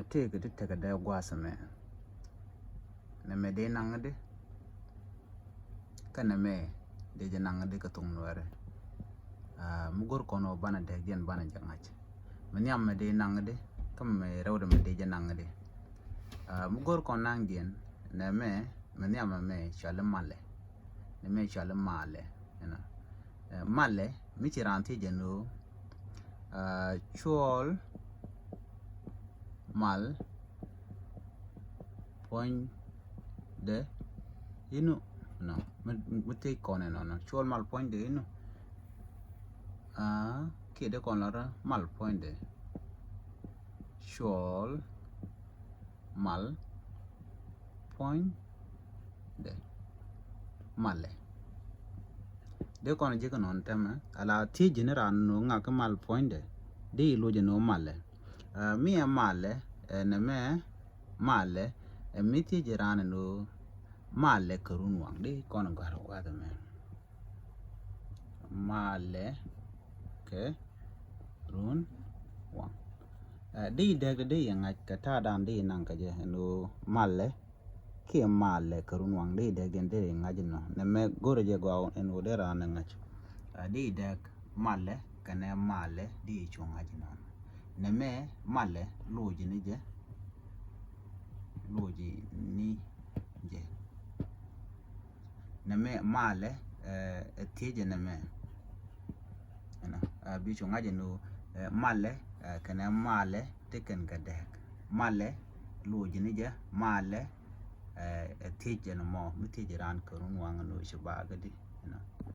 take it take a day guasame. Namede nangade. Kaname, de janangade katunware. Mugur kono bana de gen bana jangach. Manyam mede nangade, come me road mede janangade. Mugur konangian, name, manyama me shalamale. Name shalamale, you know. Male, michiranti janu, chol, mal, point de, you know, no, we take on and on. Chol mal point de, you know. Kid con mal point de. Chol mal point de. Male. De con jigon on tema, ala T general no ngaka mal point de. De illusion no male. Me a male, and a me male, a miti jirana no male karun wang de con got a weather man. Male, okay, run wang. De dag de yang I kata dan de nankaja no male, ki male karun wang de dag and de ngajino. Name go to jago and odera and ngach. De dag male, can a male, de chungajino. Name male, loji ni je. Loji ni je. Name male, a tige name. Bicho ngajino male, can a male, taken gadek. Male, loji ni je, male, a tige no more, mitigeran kurun wang no shabagadi, you know.